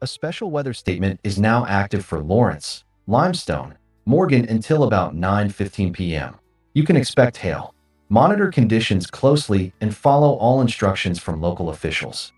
A special weather statement is now active for Lawrence, Limestone, Morgan until about 9:15 p.m. You can expect hail. Monitor conditions closely and follow all instructions from local officials.